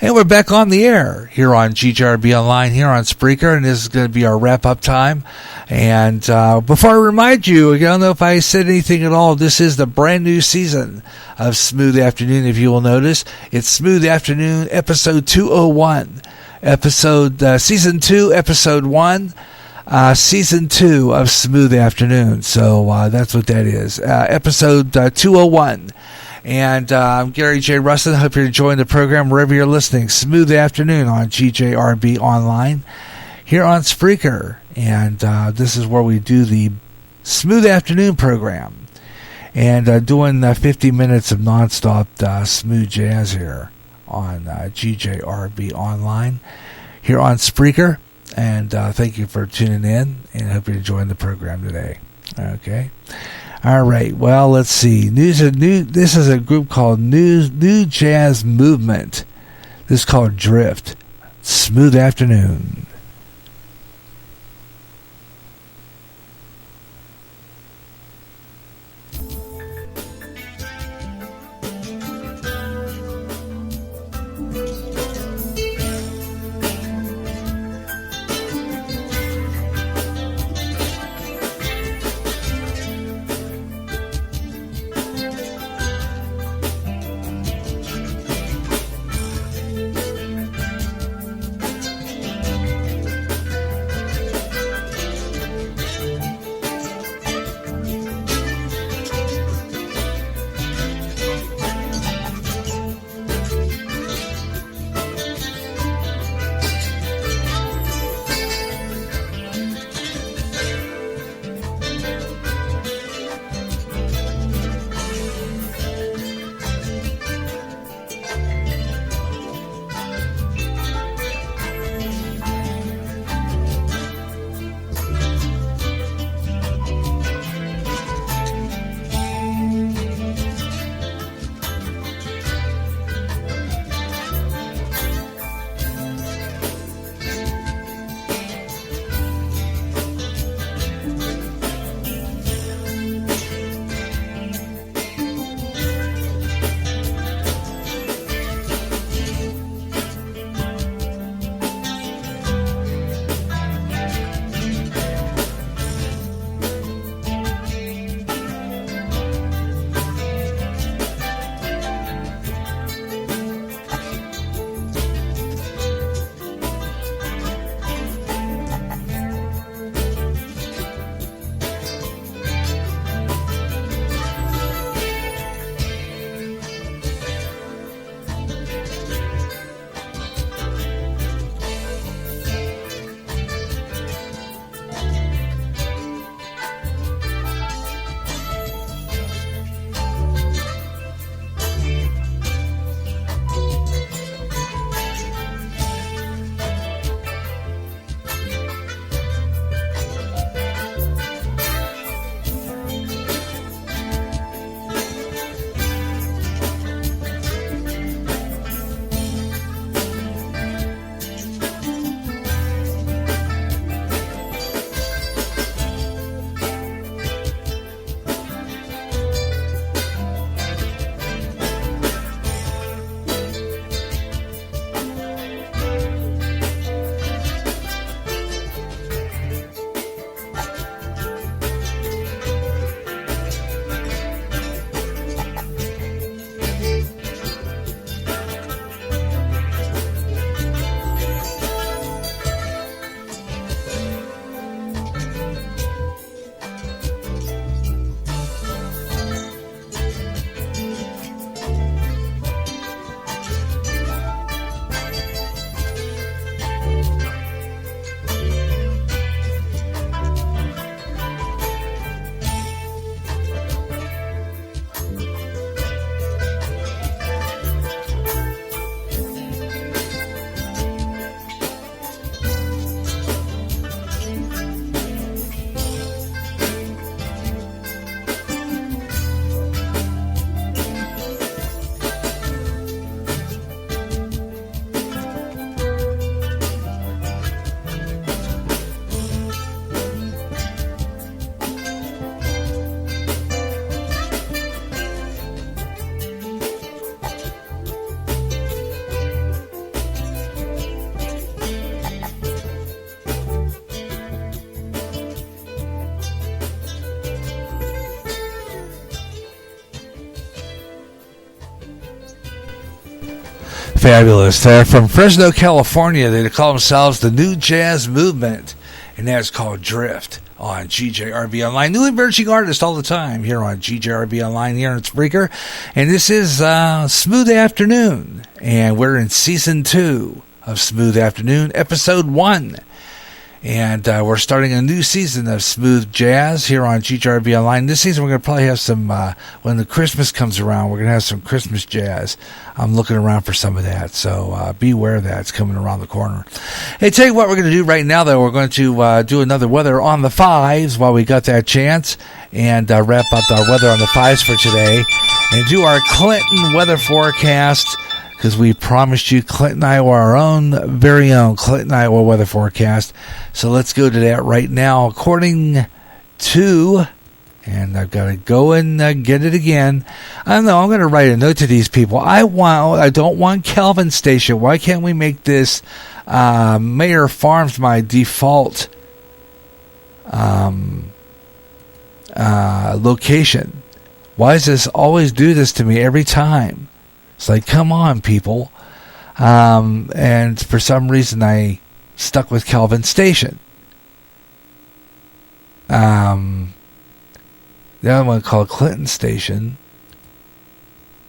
And we're back on the air here on GJRB Online, here on Spreaker, and this is going to be our wrap-up time. And before I remind you, I don't know if I said anything at all, this is the brand new season of Smooth Afternoon. If you will notice, it's Smooth Afternoon, episode 201, season 2, episode 1, season 2 of Smooth Afternoon. So that's what that is, episode 201. And I'm Gary J. Rustin. Hope you're enjoying the program wherever you're listening. Smooth Afternoon on GJRB Online here on Spreaker. And this is where we do the Smooth Afternoon program. And doing 50 minutes of nonstop smooth jazz here on GJRB Online here on Spreaker. And thank you for tuning in. And hope you're enjoying the program today. Okay. All right. Well, let's see. This is a group called New Jazz Movement. This is called Drift. Smooth Afternoon. Fabulous. They're from Fresno, California. They call themselves the New Jazz Movement, and that's called Drift on GJRB Online. New emerging artist all the time here on GJRB Online here in Spreaker. And this is Smooth Afternoon, and we're in Season 2 of Smooth Afternoon, Episode 1. And we're starting a new season of smooth jazz here on GJRB Online. This season we're going to probably have some, when the Christmas comes around, we're going to have some Christmas jazz. I'm looking around for some of that, so be aware of that. It's coming around the corner. Hey, tell you what we're going to do right now, though. We're going to do another weather on the fives while we got that chance, and wrap up our weather on the fives for today, and do our Clinton weather forecast, because we promised you Clinton, Iowa, our own very own Clinton, Iowa weather forecast. So let's go to that right now. According to, and I've got to go and get it again. I don't know. I'm going to write a note to these people. I don't want Kelvin Station. Why can't we make this Mayor Farms my default location? Why does this always do this to me every time? It's like, come on, people. And for some reason, I stuck with Kelvin Station. The other one called Clinton Station.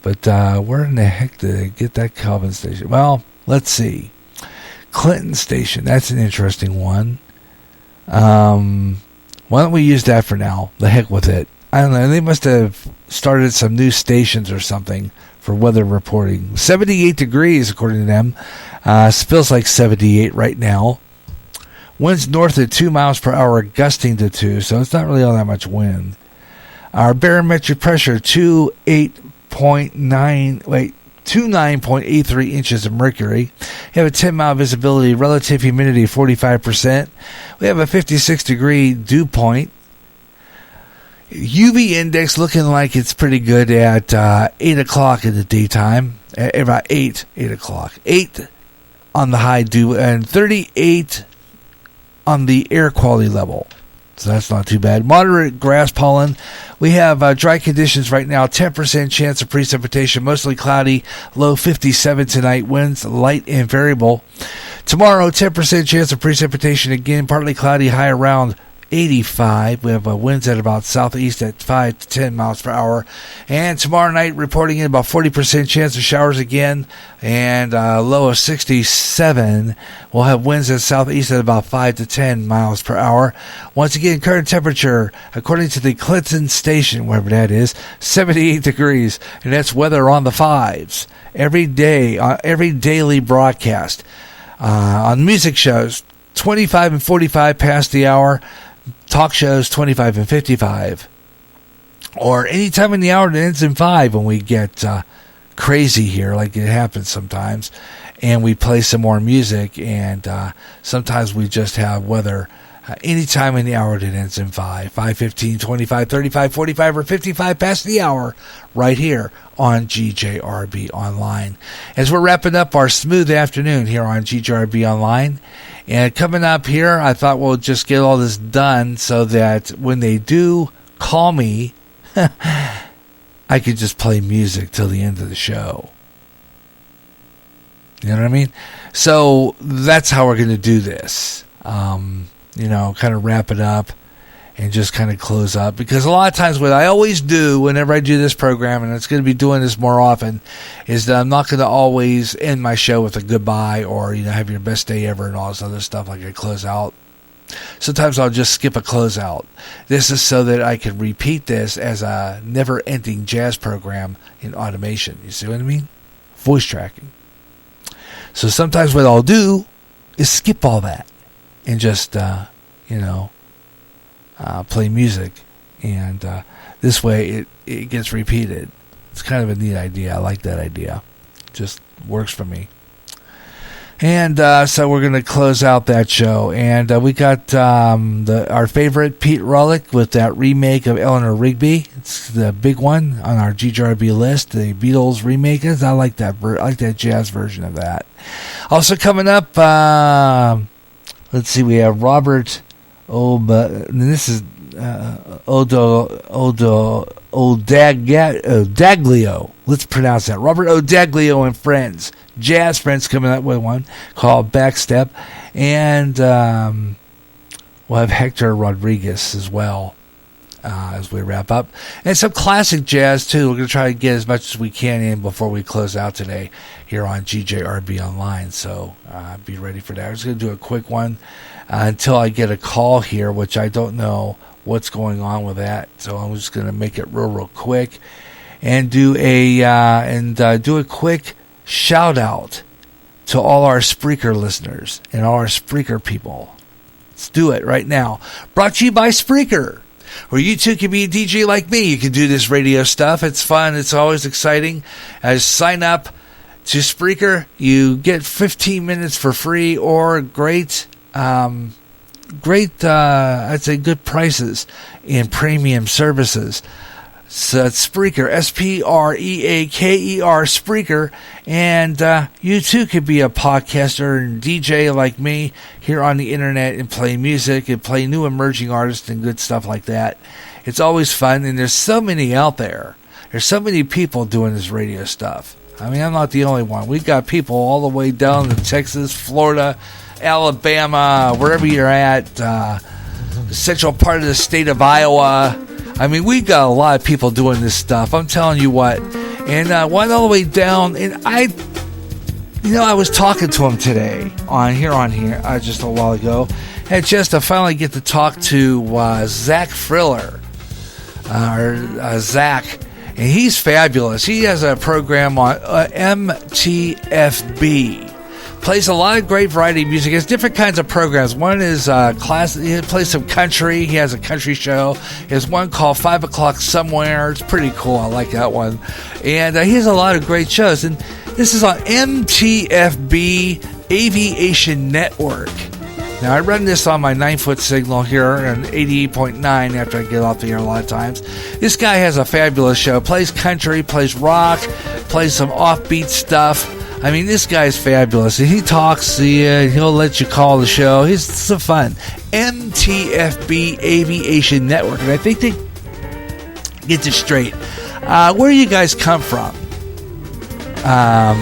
But where in the heck did I get that Kelvin Station? Well, let's see. Clinton Station. That's an interesting one. Why don't we use that for now? The heck with it. I don't know. They must have started some new stations or something for weather reporting. 78 degrees, according to them. Feels like 78 right now. Winds north at 2 miles per hour, gusting to 2, so it's not really all that much wind. Our barometric pressure, 29.83 inches of mercury. We have a 10-mile visibility, relative humidity 45%. We have a 56-degree dew point. UV index looking like it's pretty good at 8 o'clock in the daytime, about 8 o'clock. 8 on the high dew and 38 on the air quality level. So that's not too bad. Moderate grass pollen. We have dry conditions right now. 10% chance of precipitation. Mostly cloudy. Low 57 tonight. Winds light and variable. Tomorrow, 10% chance of precipitation. Again, partly cloudy. High around 85. We have winds at about southeast at 5 to 10 miles per hour. And tomorrow night, reporting in about 40% chance of showers again, and low of 67. We'll have winds at southeast at about 5 to 10 miles per hour. Once again, current temperature, according to the Clinton Station, wherever that is, 78 degrees. And that's weather on the fives. Every day, every daily broadcast. On music shows, 25 and 45 past the hour. Talk shows 25 and 55, or any time in the hour that ends in 5 when we get crazy here, like it happens sometimes, and we play some more music, and sometimes we just have weather any time in the hour that ends in 5, 15, 25, 35, 45, or 55 past the hour, right here on GJRB Online. As we're wrapping up our smooth afternoon here on GJRB Online, and coming up here, I thought we'll just get all this done so that when they do call me, I could just play music till the end of the show. You know what I mean? So that's how we're going to do this. Kind of wrap it up and just kind of close up. Because a lot of times what I always do whenever I do this program, and it's going to be doing this more often, is that I'm not going to always end my show with a goodbye or, have your best day ever and all this other stuff like a close out. Sometimes I'll just skip a closeout. This is so that I can repeat this as a never-ending jazz program in automation. You see what I mean? Voice tracking. So sometimes what I'll do is skip all that and just, play music. And this way it gets repeated. It's kind of a neat idea. I like that idea. Just works for me. And so we're going to close out that show. And we got our favorite Pete Rollick with that remake of Eleanor Rigby. It's the big one on our GJRB list, the Beatles remake. I like that. I like that jazz version of that. Also coming up, let's see, we have Robert. But this is Odaglio. Let's pronounce that. Robert Odaglio and friends. Jazz friends coming up with one called Backstep. And we'll have Hector Rodriguez as well as we wrap up. And some classic jazz, too. We're going to try to get as much as we can in before we close out today here on GJRB Online. So be ready for that. I'm just going to do a quick one until I get a call here, which I don't know what's going on with that. So I'm just going to make it real quick and do a quick shout out to all our Spreaker listeners and all our Spreaker people. Let's do it right now. Brought to you by Spreaker, where you too can be a DJ like me. You can do this radio stuff. It's fun. It's always exciting. Sign up to Spreaker. You get 15 minutes for free or great, I'd say good prices in premium services. So it's Spreaker, Spreaker, Spreaker. And you too could be a podcaster and DJ like me here on the internet and play music and play new emerging artists and good stuff like that. It's always fun, and there's so many out there. There's so many people doing this radio stuff. I mean, I'm not the only one. We've got people all the way down to Texas, Florida, Alabama, wherever you're at, the central part of the state of Iowa. I mean, we got a lot of people doing this stuff. I'm telling you what. And went all the way down, and I was talking to him today on here just a while ago. Had just to finally get to talk to Zach Friller, Zach, and he's fabulous. He has a program on MTFB. Plays a lot of great variety of music. He has different kinds of programs. One is classic. He plays some country. He has a country show. He has one called 5 O'Clock Somewhere. It's pretty cool. I like that one. And he has a lot of great shows. And this is on MTFB Aviation Network. Now, I run this on my 9-foot signal here on 88.9 after I get off the air a lot of times. This guy has a fabulous show. Plays country, plays rock, plays some offbeat stuff. I mean, this guy's fabulous. He talks to you, and he'll let you call the show. He's so fun. MTFB Aviation Network. And I think they get this straight. Where do you guys come from?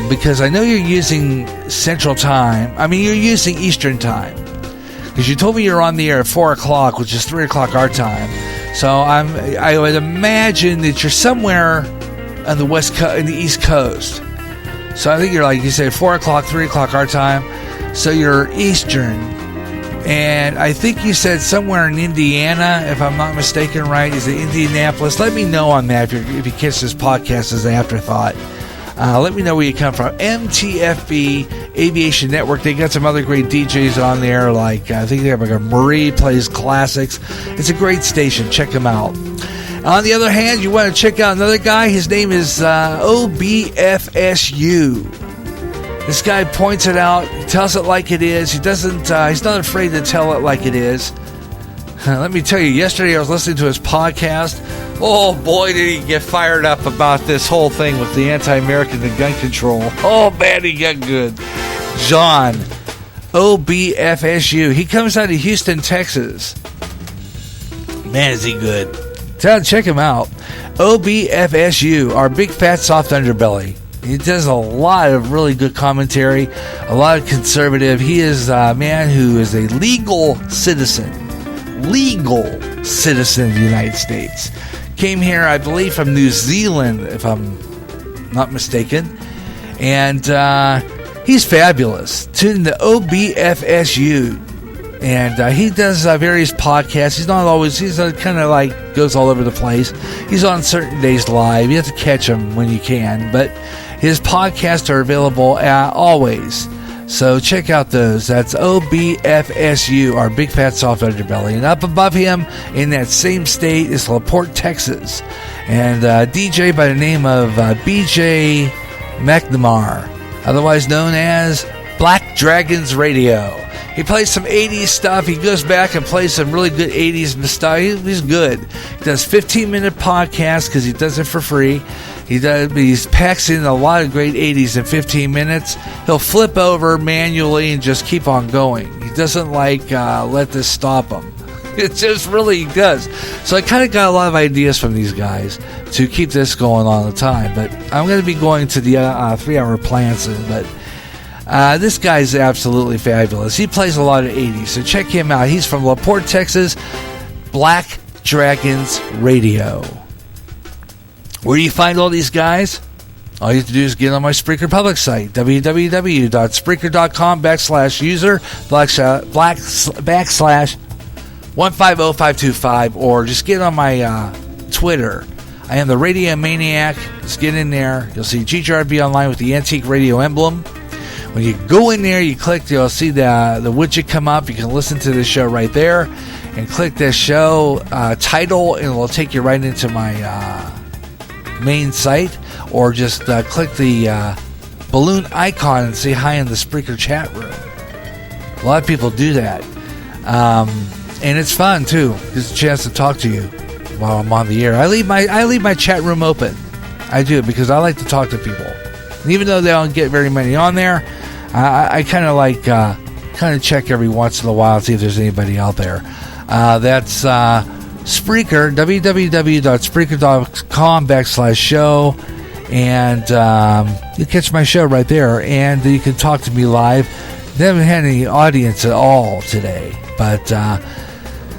Because I know you're using Central Time. I mean, you're using Eastern Time. Because you told me you're on the air at 4 o'clock, which is 3 o'clock our time. So I would imagine that you're somewhere on the in the East Coast. So I think you're like you said, 4 o'clock, 3 o'clock our time. So you're Eastern. And I think you said somewhere in Indiana, if I'm not mistaken, right? Is it Indianapolis? Let me know on that if you catch this podcast as an afterthought. Let me know where you come from. MTFB Aviation Network. They got some other great DJs on there. Like I think they have like a Marie plays classics. It's a great station. Check them out. On the other hand, you want to check out another guy. His name is OBFSU. This guy points it out. He tells it like it is. He doesn't. He's not afraid to tell it like it is. Let me tell you, yesterday I was listening to his podcast. Oh boy, did he get fired up about this whole thing with the anti-American and gun control. Oh man, he got good. John, OBFSU. He comes out of Houston, Texas. Man, is he good. Check him out. OBFSU, our big fat soft underbelly. He does a lot of really good commentary, a lot of conservative. He is a man who is a legal citizen of the United States. Came here, I believe, from New Zealand, if I'm not mistaken. And he's fabulous. Tune to OBFSU. And he does various podcasts. He's not always, he's kind of like goes all over the place. He's on certain days live. You have to catch him when you can. But his podcasts are available always. So check out those. That's OBFSU, our big fat soft underbelly. And up above him in that same state is LaPorte, Texas. And DJ by the name of BJ McNamara, otherwise known as Black Dragons Radio. He plays some 80s stuff. He goes back and plays some really good 80s stuff. He's good. He does 15-minute podcasts because he does it for free. He packs in a lot of great 80s in 15 minutes. He'll flip over manually and just keep on going. He doesn't let this stop him. It just really does. So I kind of got a lot of ideas from these guys to keep this going all the time. But I'm going to be going to the 3-hour plan soon. But this guy's absolutely fabulous. He plays a lot of 80s, so check him out. He's from LaPorte, Texas. Black Dragons Radio. Where do you find all these guys? All you have to do is get on my Spreaker public site, www.spreaker.com/user /150-525, or just get on my Twitter. I am the Radio Maniac. Just get in there. You'll see GJRB Online with the antique radio emblem. When you go in there, you click, you'll see the widget come up. You can listen to the show right there, and click the show title, and it will take you right into my main site. Or just click the balloon icon and say hi in the Spreaker chat room. A lot of people do that. And it's fun, too. It's a chance to talk to you while I'm on the air. I leave my chat room open. I do, because I like to talk to people. And even though they don't get very many on there, I kind of check every once in a while to see if there's anybody out there. That's Spreaker, www.spreaker.com/show. And you catch my show right there, and you can talk to me live. They haven't had any audience at all today, but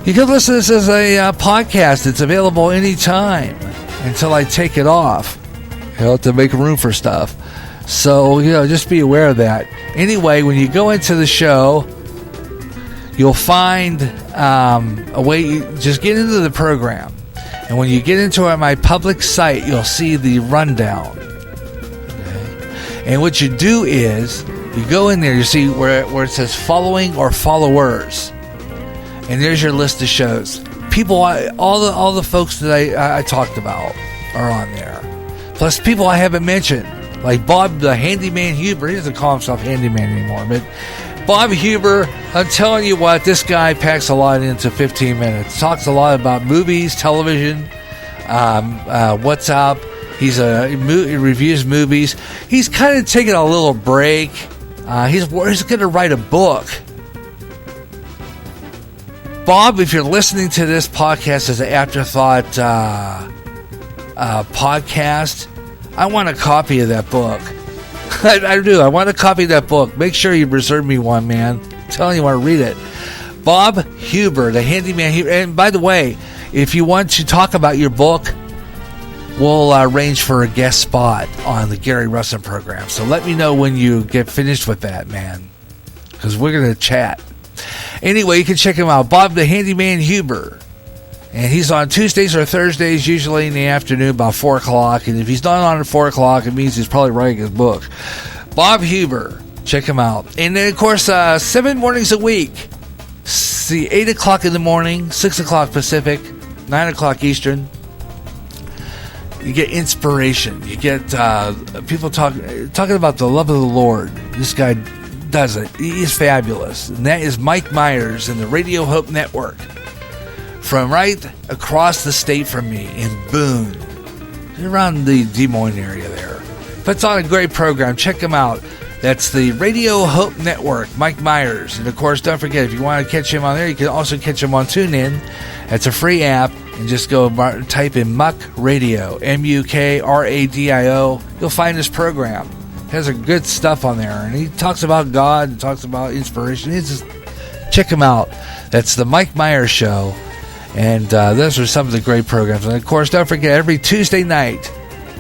you can listen to this as a podcast. It's available anytime until I take it off. You'll have to make room for stuff. So, just be aware of that. Anyway, when you go into the show, you'll find a way. Just get into the program. And when you get into my public site, you'll see the rundown. Okay? And what you do is, you go in there, you see where it says following or followers. And there's your list of shows. People, all the folks that I talked about are on there. Plus people I haven't mentioned. Like Bob the Handyman Huber. He doesn't call himself Handyman anymore. But Bob Huber, I'm telling you what, this guy packs a lot into 15 minutes. Talks a lot about movies, television, what's up. He reviews movies. He's kind of taking a little break. He's going to write a book. Bob, if you're listening to this podcast as an afterthought podcast, I want a copy of that book. I do. I want a copy of that book. Make sure you reserve me one, man. I'm telling you, I want to read it. Bob Huber, the Handyman Huber. And by the way, if you want to talk about your book, we'll arrange for a guest spot on the Gary Russin program. So let me know when you get finished with that, man, because we're going to chat. Anyway, you can check him out, Bob the Handyman Huber. And he's on Tuesdays or Thursdays, usually in the afternoon, about 4 o'clock. And if he's not on at 4 o'clock, it means he's probably writing his book. Bob Huber. Check him out. And then, of course, 7 mornings a week. See, 8 o'clock in the morning, 6 o'clock Pacific, 9 o'clock Eastern. You get inspiration. You get people talking about the love of the Lord. This guy does it. He is fabulous. And that is Mike Myers in the Radio Hope Network. From right across the state from me in Boone, around the Des Moines area there. Puts on a great program. Check him out. That's the Radio Hope Network, Mike Myers. And, of course, don't forget, if you want to catch him on there, you can also catch him on TuneIn. It's a free app. And just go type in Muck Radio, MUKRADIO. You'll find this program. It has a good stuff on there. And he talks about God and talks about inspiration. Check him out. That's the Mike Myers Show. And those are some of the great programs. And, of course, don't forget, every Tuesday night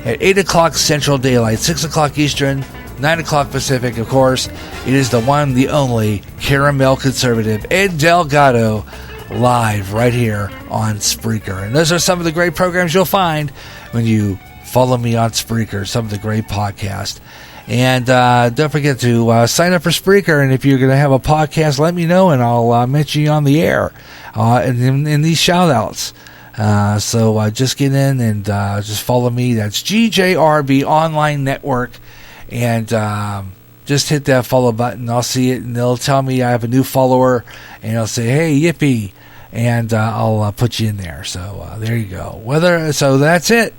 at 8 o'clock Central Daylight, 6 o'clock Eastern, 9 o'clock Pacific, of course, it is the one, the only Caramel Conservative, Ed Delgado, live right here on Spreaker. And those are some of the great programs you'll find when you follow me on Spreaker, some of the great podcasts. And don't forget to sign up for Spreaker. And if you're going to have a podcast, let me know, and I'll mention you on the air in these shout-outs. So just get in and just follow me. That's GJRB Online Network. And just hit that follow button. I'll see it, and they'll tell me I have a new follower. And it'll say, hey, yippee. And I'll put you in there. So there you go. So that's it.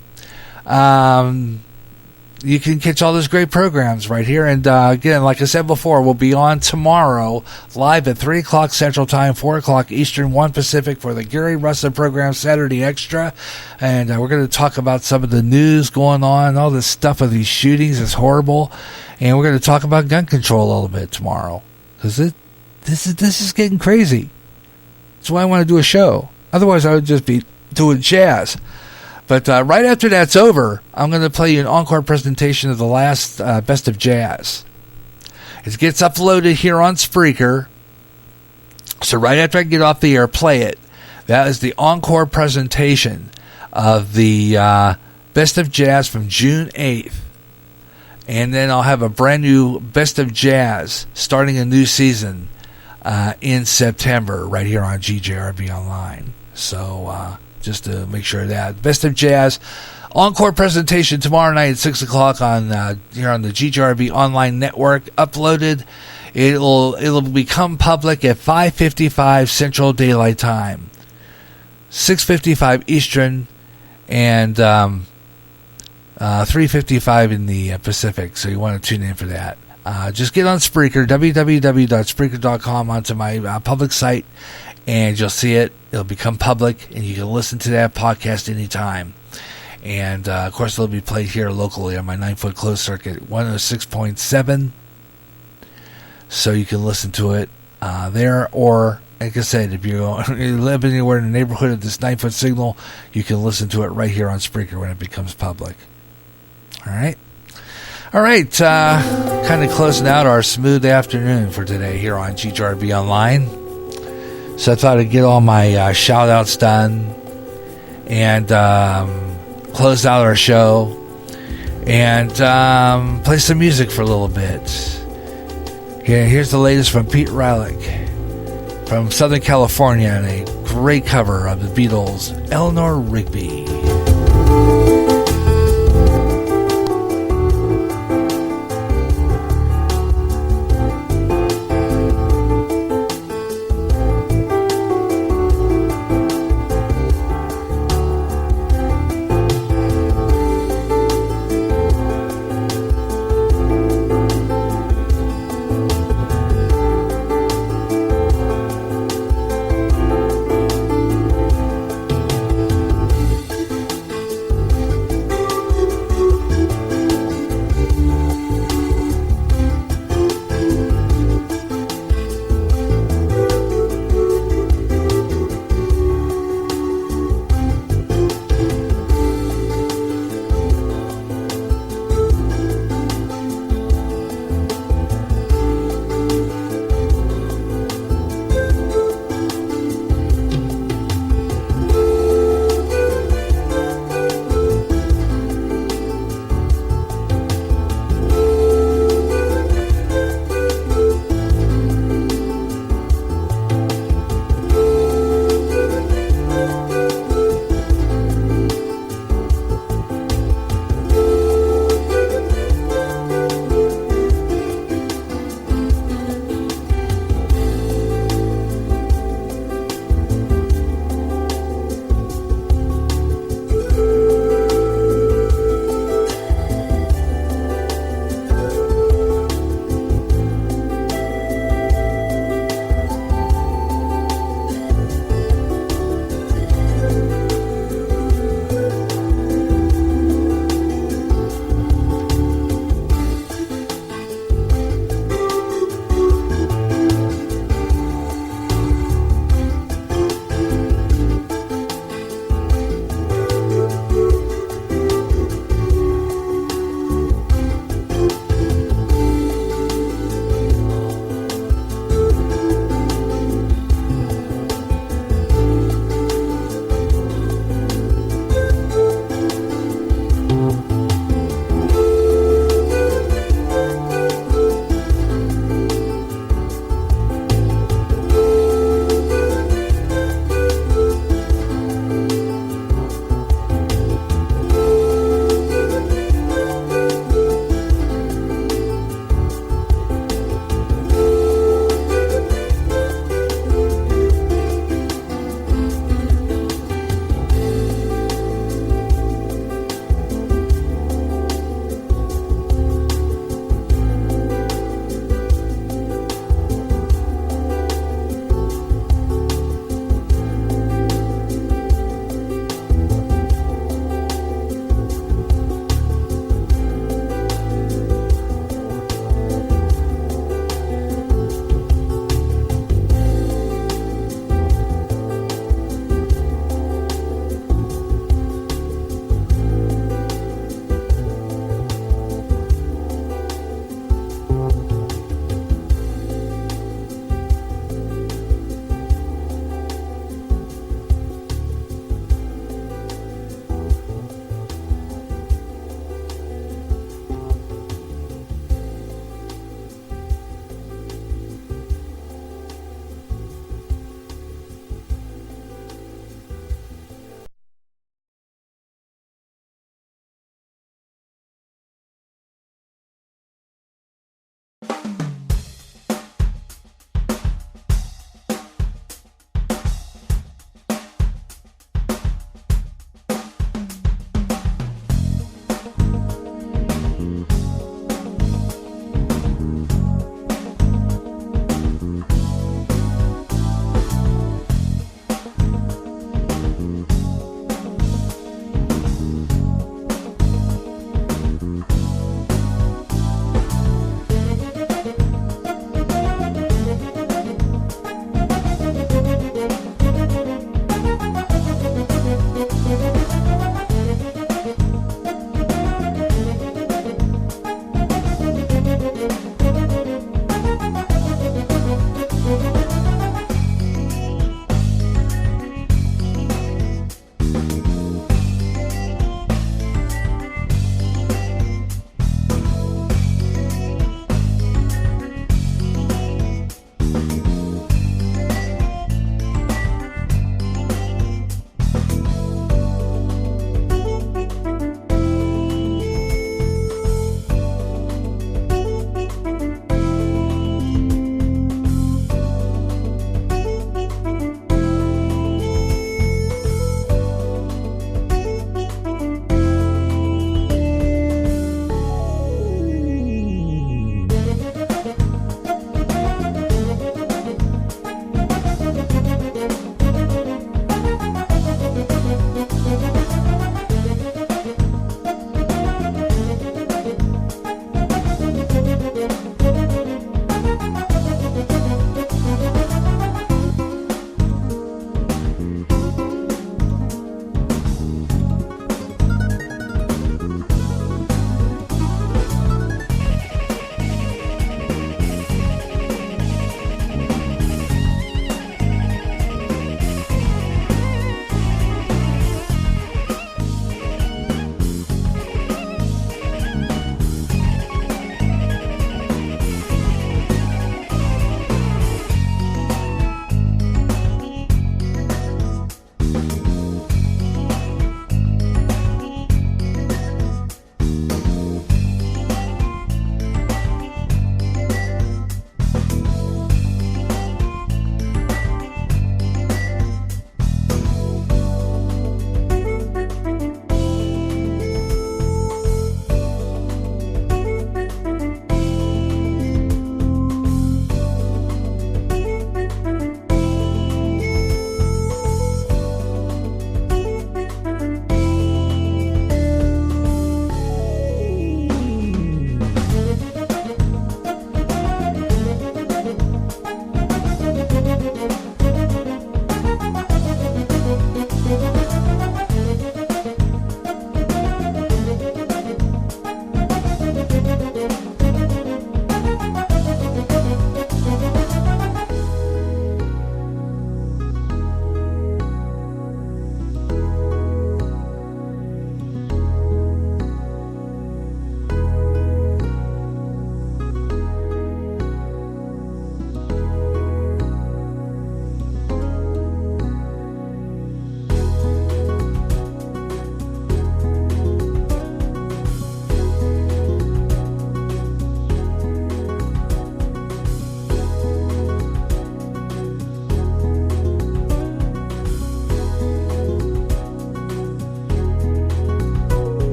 you can catch all those great programs right here. And again, like I said before, we'll be on tomorrow live at 3 o'clock Central Time, 4 o'clock Eastern, 1 Pacific for the Gary Russell program, Saturday Extra. And we're going to talk about some of the news going on, all this stuff with these shootings is horrible. And we're going to talk about gun control a little bit tomorrow, because this is getting crazy. That's why I want to do a show. Otherwise, I would just be doing jazz. But right after that's over, I'm going to play you an encore presentation of the last Best of Jazz. It gets uploaded here on Spreaker. So right after I get off the air, play it. That is the encore presentation of the Best of Jazz from June 8th. And then I'll have a brand new Best of Jazz starting a new season in September right here on GJRB Online. So just to make sure of that. Best of Jazz encore presentation tomorrow night at 6 o'clock on here on the GJRB Online Network. Uploaded. It'll become public at 5:55 Central Daylight Time, 6:55 Eastern, and 3:55 in the Pacific. So you want to tune in for that. Just get on Spreaker, www.spreaker.com, onto my public site, and you'll see it. It'll become public, and you can listen to that podcast anytime. And, of course, it'll be played here locally on my 9-foot closed circuit, 106.7. So you can listen to it there. Or, like I said, if you live anywhere in the neighborhood of this 9-foot signal, you can listen to it right here on Spreaker when it becomes public. All right? All right, kind of closing out our smooth afternoon for today here on GJRB Online. So I thought I'd get all my shout-outs done and close out our show and play some music for a little bit. Yeah, here's the latest from Pete Relic from Southern California, and a great cover of the Beatles' Eleanor Rigby.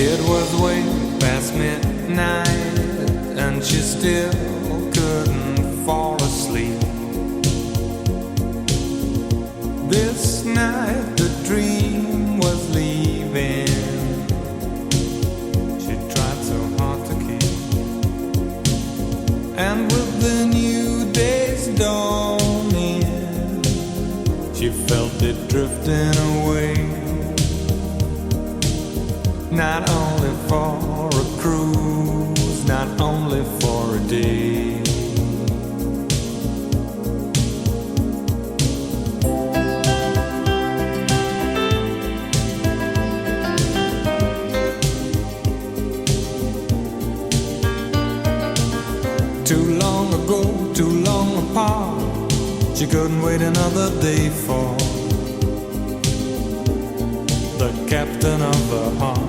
It was way past midnight and she still couldn't fall asleep. This night the dream was leaving. She tried so hard to keep. And with the new day's dawning, she felt it drifting away. Not only for a cruise, not only for a day. Too long ago, too long apart, she couldn't wait another day for the captain of her heart.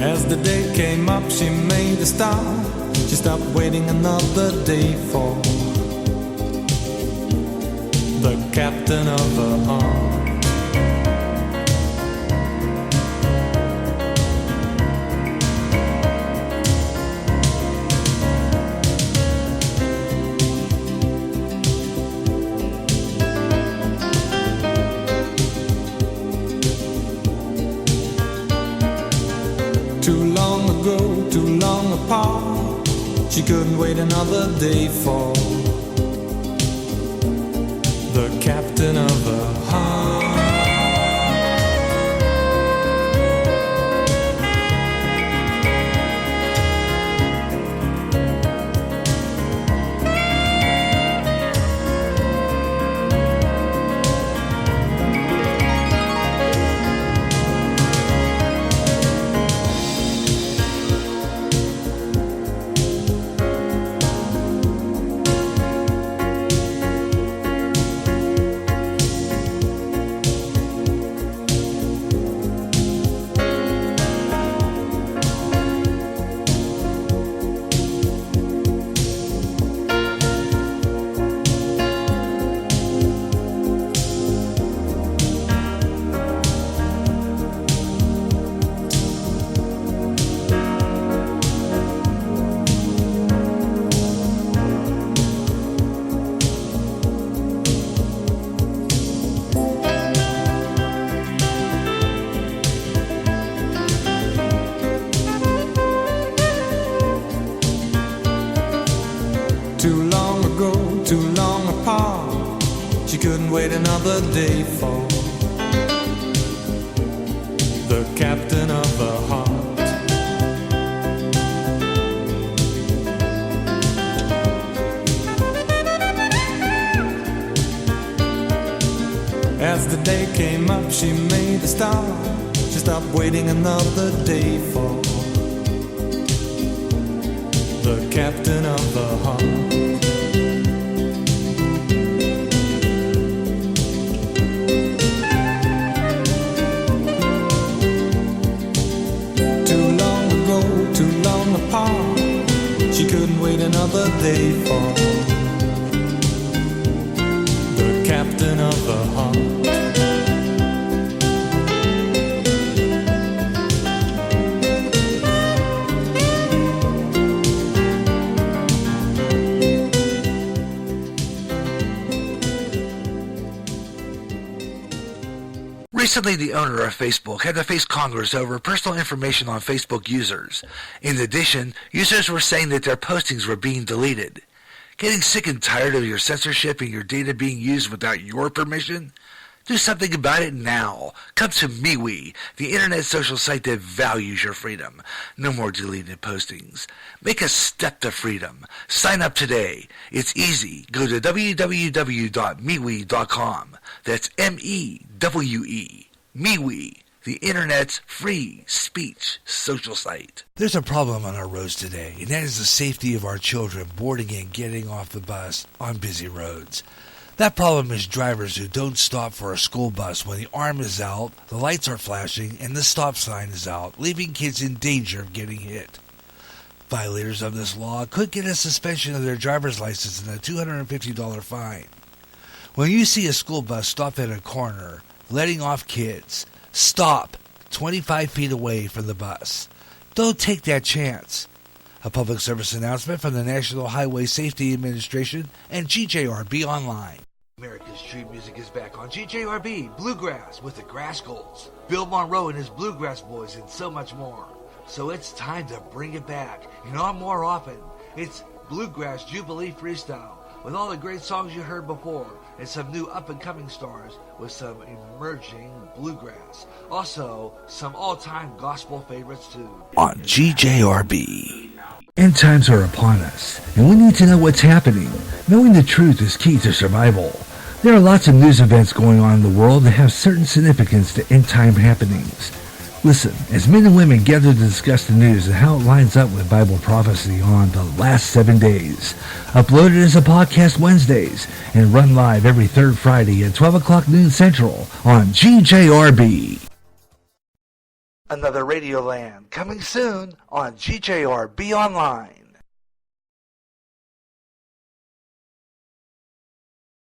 As the day came up, she made a start. She stopped waiting another day for the captain of her heart. Too long ago, too long apart, she couldn't wait another day for the captain of her heart. Too long ago, too long apart, she couldn't wait another day for the captain of her heart. As the day came up, she made a start. She stopped waiting another day for the captain of her heart. Too long ago, too long apart, she couldn't wait another day for the captain of her heart. Recently, the owner of Facebook had to face Congress over personal information on Facebook users. In addition, users were saying that their postings were being deleted. Getting sick and tired of your censorship and your data being used without your permission? Do something about it now. Come to MeWe, the internet social site that values your freedom. No more deleted postings. Make a step to freedom. Sign up today. It's easy. Go to www.mewe.com. That's M-E-W-E. MeWe, the internet's free speech social site. There's a problem on our roads today, and that is the safety of our children boarding and getting off the bus on busy roads. That problem is drivers who don't stop for a school bus when the arm is out, the lights are flashing, and the stop sign is out, leaving kids in danger of getting hit. Violators of this law could get a suspension of their driver's license and a $250 fine. When you see a school bus stop at a corner, letting off kids, stop 25 feet away from the bus. Don't take that chance. A public service announcement from the National Highway Safety Administration and GJRB Online. America's Tree Music is back on GJRB Bluegrass with the Grass Golds, Bill Monroe and his Bluegrass Boys, and so much more. So it's time to bring it back, and on more often. It's Bluegrass Jubilee Freestyle, with all the great songs you heard before, and some new up-and-coming stars with some emerging bluegrass. Also, some all-time gospel favorites too. On GJRB. End times are upon us, and we need to know what's happening. Knowing the truth is key to survival. There are lots of news events going on in the world that have certain significance to end-time happenings. Listen, as men and women gather to discuss the news and how it lines up with Bible prophecy on the last 7 days. Uploaded as a podcast Wednesdays and run live every third Friday at 12 o'clock noon Central on GJRB. Another Radio Land coming soon on GJRB Online.